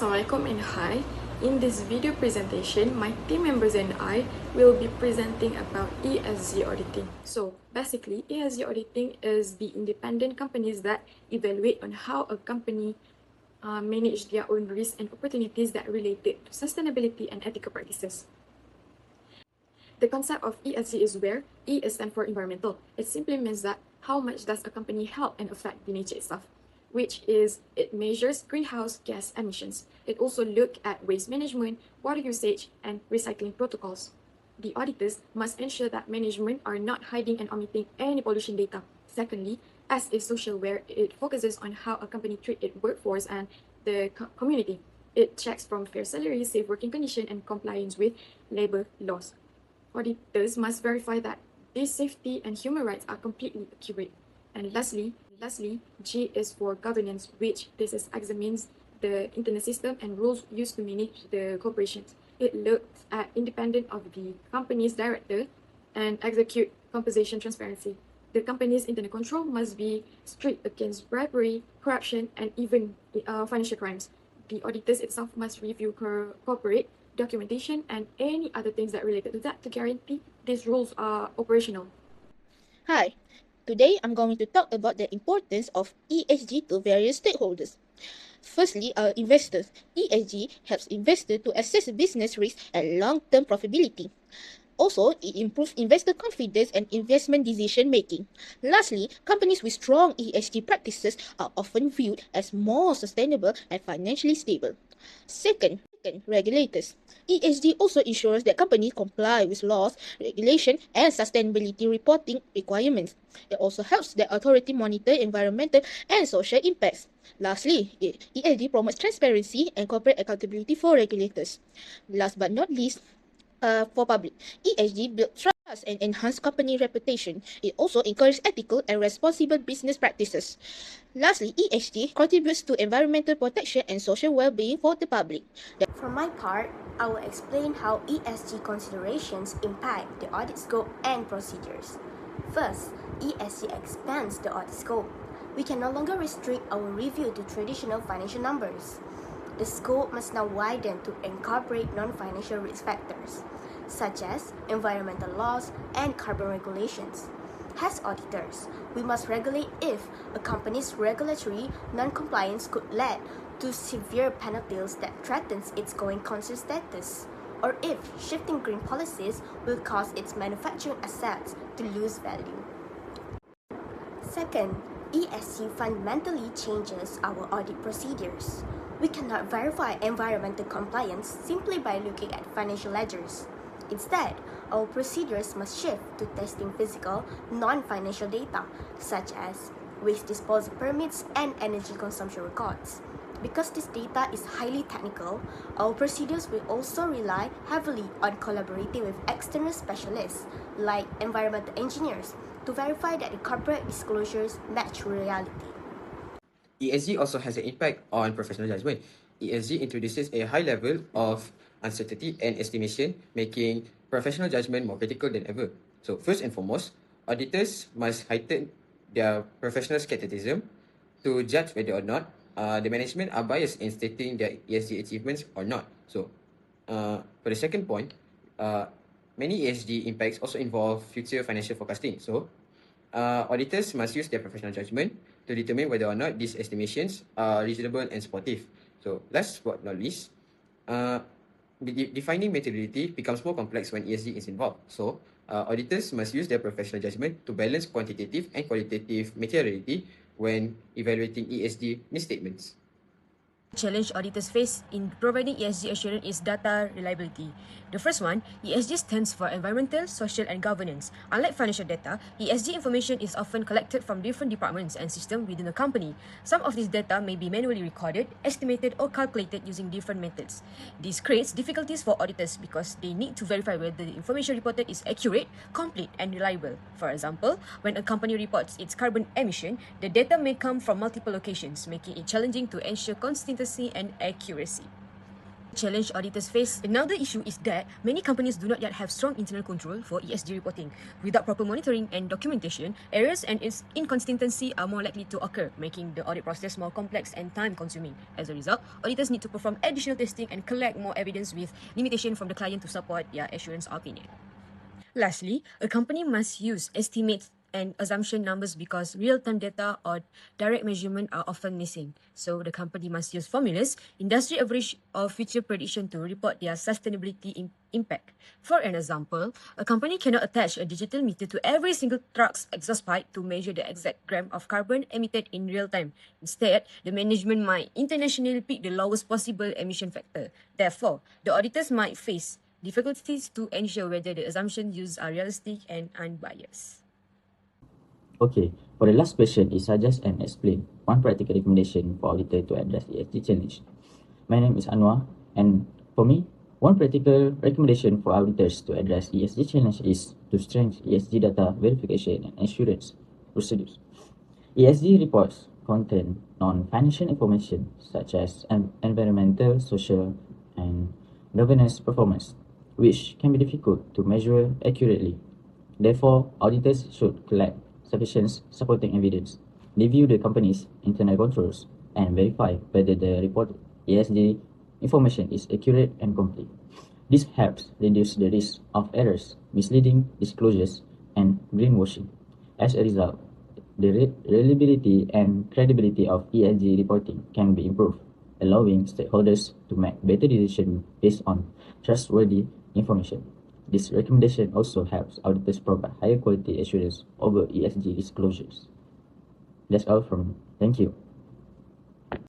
Assalamualaikum and hi. In this video presentation, my team members and I will be presenting about ESG auditing. So basically, ESG auditing is the independent companies that evaluate on how a company manage their own risks and opportunities that related to sustainability and ethical practices. The concept of ESG is where E is stand for environmental. It simply means that how much does a company help and affect the nature itself, which is it measures greenhouse gas emissions. It also looks at waste management, water usage, and recycling protocols. The auditors must ensure that management are not hiding and omitting any pollution data. Secondly, as a social where it focuses on how a company treats its workforce and the community. It checks from fair salary, safe working condition, and compliance with labor laws. Auditors must verify that these safety and human rights are completely accurate. And lastly, G is for governance, which examines the internal system and rules used to manage the corporations. It looks at independent of the company's director and execute compensation transparency. The company's internal control must be strict against bribery, corruption, and even financial crimes. The auditors itself must review corporate documentation and any other things that related to that to guarantee these rules are operational. Hi, today I'm going to talk about the importance of ESG to various stakeholders. Firstly, our investors. ESG helps investors to assess business risk and long-term profitability. Also, it improves investor confidence and investment decision making. Lastly, companies with strong ESG practices are often viewed as more sustainable and financially stable. Second, regulators. ESG also ensures that companies comply with laws, regulation, and sustainability reporting requirements. It also helps the authority monitor environmental and social impacts. Lastly, ESG promotes transparency and corporate accountability for regulators. Last but not least, for public, ESG builds trust and enhances company reputation. It also encourages ethical and responsible business practices. Lastly, ESG contributes to environmental protection and social well-being for the public. For my part, I will explain how ESG considerations impact the audit scope and procedures. First, ESG expands the audit scope. We can no longer restrict our review to traditional financial numbers. The scope must now widen to incorporate non-financial risk factors, such as environmental laws and carbon regulations. As auditors, we must regulate if a company's regulatory non-compliance could lead to severe penalties that threatens its going concern status, or if shifting green policies will cause its manufacturing assets to lose value. Second, ESG fundamentally changes our audit procedures. We cannot verify environmental compliance simply by looking at financial ledgers. Instead, our procedures must shift to testing physical, non-financial data, such as waste disposal permits and energy consumption records. Because this data is highly technical, our procedures will also rely heavily on collaborating with external specialists, like environmental engineers, to verify that the corporate disclosures match reality. ESG also has an impact on professional judgment. ESG introduces a high level of uncertainty and estimation, making professional judgment more critical than ever. So first and foremost, auditors must heighten their professional skepticism to judge whether or not the management are biased in stating their ESG achievements or not. So for the second point, many ESG impacts also involve future financial forecasting. So auditors must use their professional judgment to determine whether or not these estimations are reasonable and supportive. So last but not least, defining materiality becomes more complex when ESG is involved. So auditors must use their professional judgment to balance quantitative and qualitative materiality when evaluating ESG misstatements. Challenge auditors face in providing ESG assurance is data reliability. The first one, ESG stands for environmental, social, and governance. Unlike financial data, ESG information is often collected from different departments and systems within a company. Some of this data may be manually recorded, estimated, or calculated using different methods. This creates difficulties for auditors because they need to verify whether the information reported is accurate, complete, and reliable. For example, when a company reports its carbon emission, the data may come from multiple locations, making it challenging to ensure consistency and accuracy. challenge auditors face. Another issue is that many companies do not yet have strong internal control for ESG reporting. Without proper monitoring and documentation, errors and inconsistency are more likely to occur, making the audit process more complex and time-consuming. As a result, auditors need to perform additional testing and collect more evidence with limitation from the client to support their assurance opinion. Lastly, a company must use estimates and assumption numbers because real-time data or direct measurement are often missing. So the company must use formulas, industry average or future prediction to report their sustainability impact. For an example, a company cannot attach a digital meter to every single truck's exhaust pipe to measure the exact gram of carbon emitted in real time. Instead, the management might internationally pick the lowest possible emission factor. Therefore, the auditors might face difficulties to ensure whether the assumptions used are realistic and unbiased. Okay, for the last question is suggest and explain one practical recommendation for auditor to address ESG challenge. My name is Anwar, and for me, one practical recommendation for auditors to address ESG challenge is to strengthen ESG data verification and assurance procedures. ESG reports contain non-financial information such as environmental, social, and governance performance, which can be difficult to measure accurately. Therefore, auditors should collect sufficient supporting evidence, review the company's internal controls, and verify whether the reported ESG information is accurate and complete. This helps reduce the risk of errors, misleading disclosures, and greenwashing. As a result, the reliability and credibility of ESG reporting can be improved, allowing stakeholders to make better decisions based on trustworthy information. This recommendation also helps auditors provide higher quality assurance over ESG disclosures. That's all from me. Thank you.